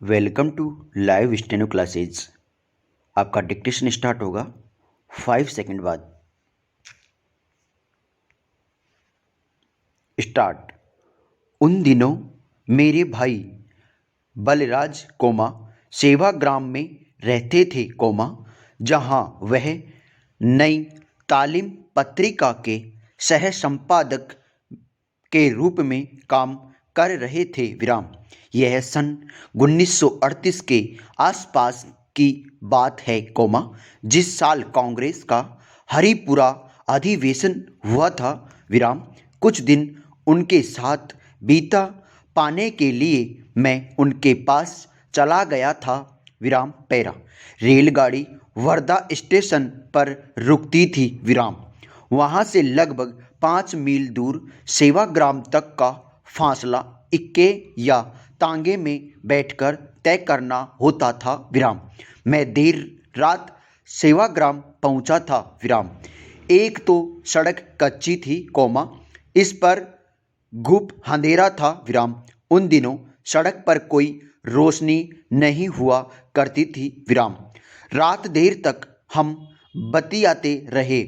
Welcome to live steno classes. आपका dictation start होगा 5 second बाद। स्टार्ट। उन दिनों मेरे भाई बलराज सेवाग्राम में रहते थे जहां वह नई तालीम पत्रिका के सह संपादक के रूप में काम कर रहे थे। यह सन 1938 के आसपास की बात है, जिस साल कांग्रेस का हरिपुरा अधिवेशन हुआ था। कुछ दिन उनके साथ बीता पाने के लिए मैं उनके पास चला गया था। रेलगाड़ी वर्धा स्टेशन पर रुकती थी। वहां से लगभग 5 मील दूर सेवाग्राम तक का फासला इक्के या तांगे में बैठकर तय करना होता था। मैं देर रात सेवाग्राम पहुंचा था। एक तो सड़क कच्ची थी, इस पर घुप अंधेरा था। उन दिनों सड़क पर कोई रोशनी नहीं हुआ करती थी। रात देर तक हम बतियाते रहे।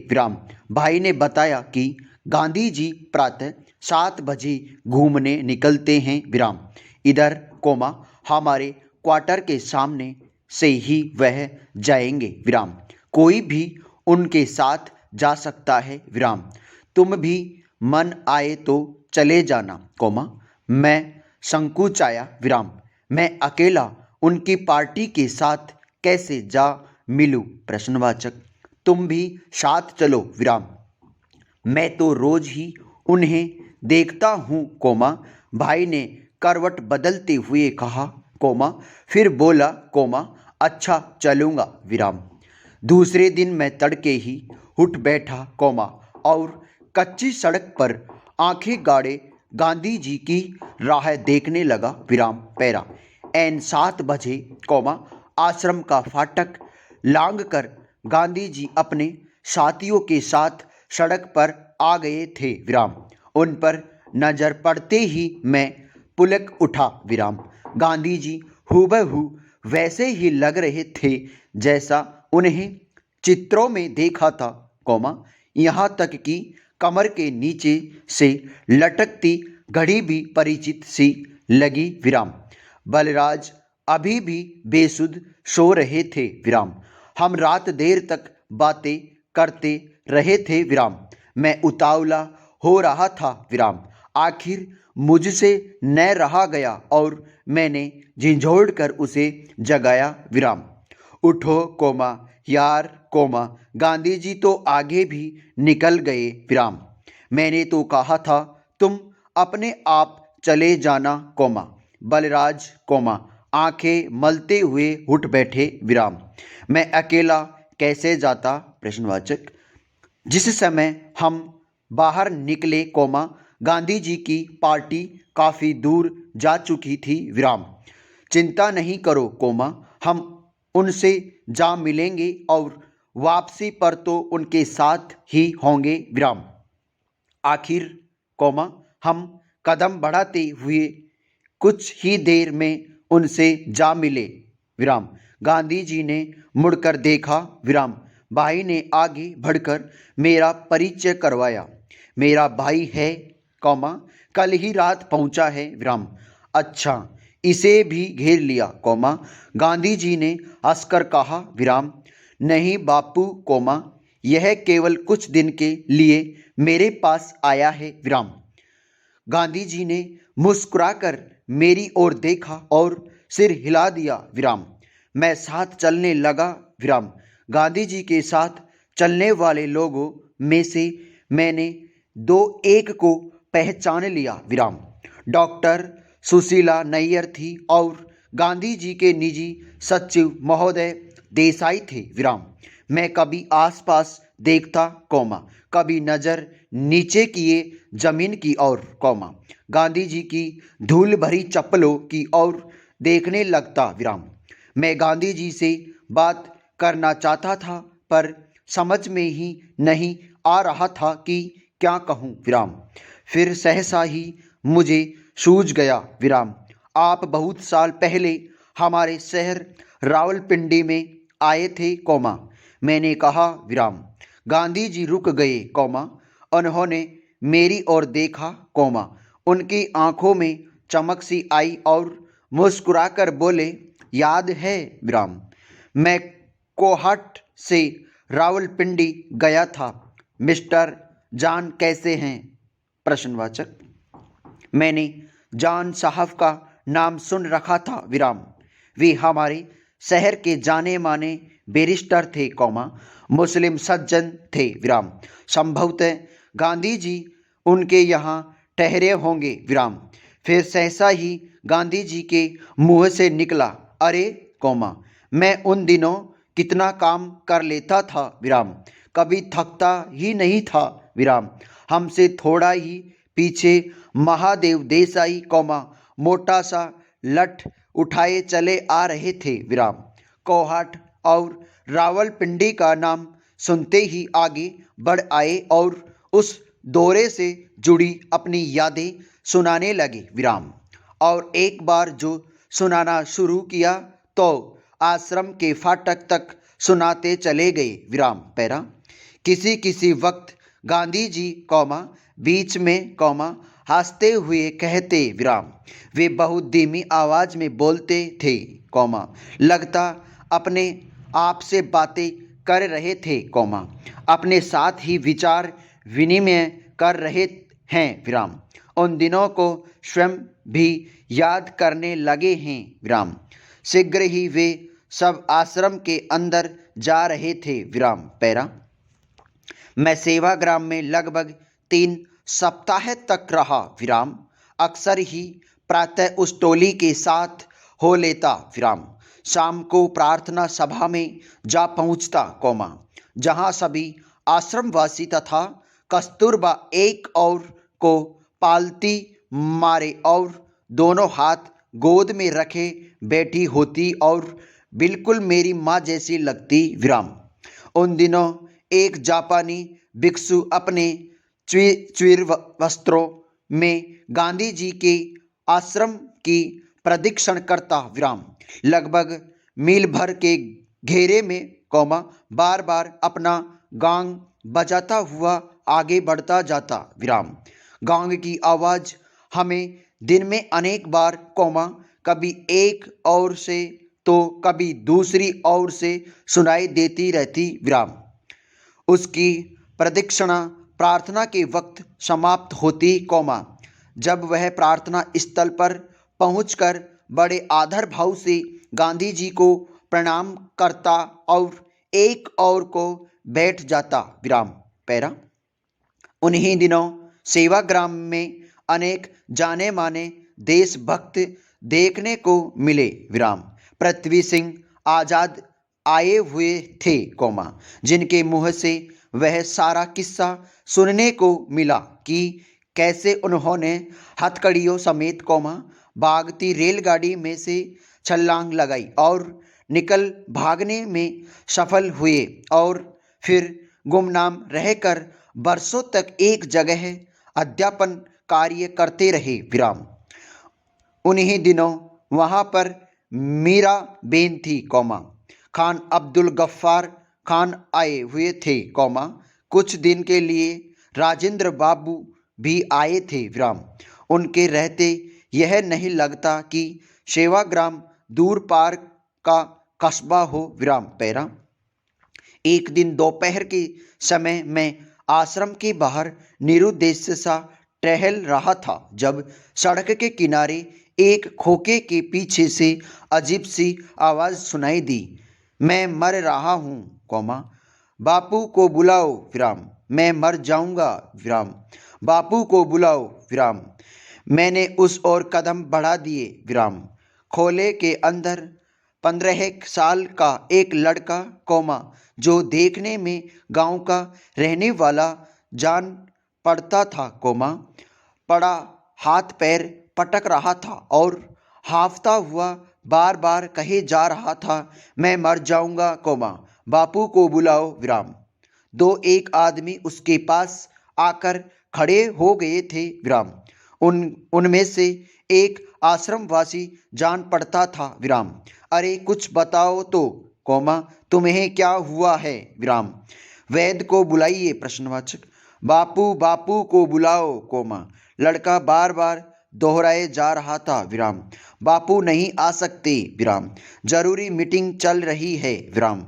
भाई ने बताया कि गांधी जी प्रातः 7 बजे घूमने निकलते हैं। इधर हमारे क्वार्टर के सामने से ही वह जाएंगे। कोई भी उनके साथ जा सकता है। तुम भी मन आए तो चले जाना, मैं संकुचाया। मैं अकेला उनकी पार्टी के साथ कैसे जा मिलूं? प्रश्नवाचक। तुम भी साथ चलो। मैं तो रोज ही उन्हें देखता हूँ, भाई ने करवट बदलते हुए कहा, फिर बोला, अच्छा चलूँगा। दूसरे दिन मैं तड़के ही उठ बैठा, और कच्ची सड़क पर आंखें गाड़े गांधी जी की राह देखने लगा। एन 7 बजे, आश्रम का फाटक लांघ कर गांधी जी अपने साथियों के साथ सड़क पर आ गए थे। उन पर नजर पड़ते ही मैं पुलक उठा। गांधी जी हूबहू वैसे ही लग रहे थे जैसा उन्हें चित्रों में देखा था, यहाँ तक कि कमर के नीचे से लटकती घड़ी भी परिचित सी लगी। बलराज अभी भी बेसुध सो रहे थे। हम रात देर तक बातें करते रहे थे। मैं उतावला हो रहा था। आखिर मुझसे न रहा गया और मैंने झिझोड़ कर उसे जगाया। उठो, यार, गांधी जी तो आगे भी निकल गए। मैंने तो कहा था तुम अपने आप चले जाना, बलराज आंखें मलते हुए उठ बैठे। मैं अकेला कैसे जाता? प्रश्नवाचक। जिस समय हम बाहर निकले, गांधी जी की पार्टी काफी दूर जा चुकी थी। चिंता नहीं करो, हम उनसे जा मिलेंगे और वापसी पर तो उनके साथ ही होंगे। आखिर, हम कदम बढ़ाते हुए कुछ ही देर में उनसे जा मिले। गांधी जी ने मुड़कर देखा। भाई ने आगे बढ़कर मेरा परिचय करवाया। मेरा भाई है, कल ही रात पहुंचा है। अच्छा, इसे भी घेर लिया, गांधी जी ने हंसकर कहा। नहीं बापू, यह केवल कुछ दिन के लिए मेरे पास आया है। गांधी जी ने मुस्कुराकर मेरी ओर देखा और सिर हिला दिया। मैं साथ चलने लगा। गांधी जी के साथ चलने वाले लोगों में से मैंने 2-1 को पहचान लिया। डॉक्टर सुशीला नैयर थी और गांधी जी के निजी सचिव महोदय देसाई थे। मैं कभी आसपास देखता, कभी नजर नीचे किए जमीन की ओर, गांधी जी की धूल भरी चप्पलों की ओर देखने लगता। मैं गांधी जी से बात करना चाहता था, पर समझ में ही नहीं आ रहा था कि क्या कहूँ। फिर सहसा ही मुझे सूझ गया। आप बहुत साल पहले हमारे शहर रावलपिंडी में आए थे, मैंने कहा, गांधी जी रुक गए, उन्होंने मेरी ओर देखा, उनकी आंखों में चमक सी आई और मुस्कुराकर बोले, याद है मैं कोहट से रावलपिंडी गया था। मिस्टर जान कैसे हैं? प्रश्नवाचक। मैंने जान साहब का नाम सुन रखा था, वे हमारे शहर के जाने माने बैरिस्टर थे, मुस्लिम सज्जन थे, संभवतः गांधी जी उनके यहाँ ठहरे होंगे, फिर सहसा ही गांधी जी के मुंह से निकला, अरे मैं उन दिनों कितना काम कर लेता था, कभी थकता ही नहीं था, हमसे थोड़ा ही पीछे महादेव देसाई, मोटा सा लठ उठाए चले आ रहे थे, कोहट और रावलपिंडी का नाम सुनते ही आगे बढ़ आए और उस दौरे से जुड़ी अपनी यादें सुनाने लगे, और एक बार जो सुनाना शुरू किया तो आश्रम के फाटक तक सुनाते चले गए, पैरा। किसी किसी वक्त गांधी जी, बीच में, हंसते हुए कहते, वे बहुत धीमी आवाज में बोलते थे, लगता अपने आप से बातें कर रहे थे, अपने साथ ही विचार विनिमय कर रहे हैं, उन दिनों को स्वयं भी याद करने लगे हैं, शीघ्र ही वे सब आश्रम के अंदर जा रहे थे, पैरा। मैं सेवाग्राम में लगभग 3 सप्ताह तक रहा, अक्सर ही प्रातः उस टोली के साथ हो लेता, शाम को प्रार्थना सभा में जा पहुंचता, जहां सभी आश्रमवासी तथा कस्तूरबा एक और को पालती मारे और दोनों हाथ गोद में रखे बैठी होती और बिल्कुल मेरी माँ जैसी लगती, उन दिनों एक जापानी भिक्षु अपने चीर वस्त्रों में गांधी जी के आश्रम की प्रदक्षिण करता, लगभग मील भर के घेरे में, बार बार अपना गांग बजाता हुआ आगे बढ़ता जाता, गांग की आवाज हमें दिन में अनेक बार, कभी एक ओर से तो कभी दूसरी ओर से सुनाई देती रहती, उसकी प्रदक्षिणा प्रार्थना के वक्त समाप्त होती, जब वह प्रार्थना स्थल पर पहुंचकर बड़े आदर भाव से गांधी जी को प्रणाम करता और एक और को बैठ जाता, पैरा। उन्हीं दिनों सेवाग्राम में अनेक जाने माने देशभक्त देखने को मिले, पृथ्वी सिंह आजाद आए हुए थे, जिनके मुंह से वह सारा किस्सा सुनने को मिला कि कैसे उन्होंने हथकड़ियों समेत, भागती रेलगाड़ी में से छलांग लगाई और निकल भागने में सफल हुए और फिर गुमनाम रहकर बरसों तक एक जगह अध्यापन कार्य करते रहे, उन्हीं दिनों वहाँ पर मीरा बेन थी, खान अब्दुल गफ्फार खान आए हुए थे, कुछ दिन के लिए राजेंद्र बाबू भी आए थे, उनके रहते यह नहीं लगता कि सेवाग्राम दूर पार का कस्बा हो, पैरा। एक दिन दोपहर के समय मैं आश्रम के बाहर निरुद्देश्य सा टहल रहा था जब सड़क के किनारे एक खोखे के पीछे से अजीब सी आवाज़ सुनाई दी, मैं मर रहा हूँ, बापू को बुलाओ, मैं मर जाऊँगा, बापू को बुलाओ, मैंने उस ओर कदम बढ़ा दिए, खोले के अंदर 15 साल का एक लड़का, जो देखने में गांव का रहने वाला जान पड़ता था, पड़ा हाथ पैर पटक रहा था और हांफता हुआ बार बार कहे जा रहा था, मैं मर जाऊंगा, बापू को बुलाओ, एक आदमी उसके पास आकर खड़े हो गए थे, उनमें से एक आश्रमवासी जान पड़ता था विराम। अरे कुछ बताओ तो कोमा, तुम्हें क्या हुआ है विराम। वैद्य को बुलाइए प्रश्नवाचक। बापू बापू को बुलाओ कोमा, लड़का बार बार दोहराए जा रहा था विराम। बापू नहीं आ सकते विराम, जरूरी मीटिंग चल रही है विराम।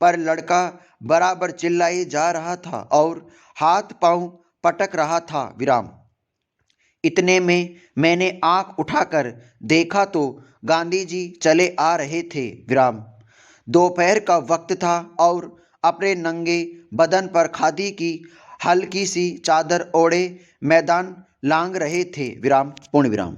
पर लड़का बराबर चिल्लाए जा रहा था और हाथ पांव पटक रहा था विराम। इतने में मैंने आंख उठाकर देखा तो गांधी जी चले आ रहे थे विराम। दोपहर का वक्त था और अपने नंगे बदन पर खादी की हल्की सी चादर ओढ़े मैदान लांग रहे थे विराम। पूर्ण विराम।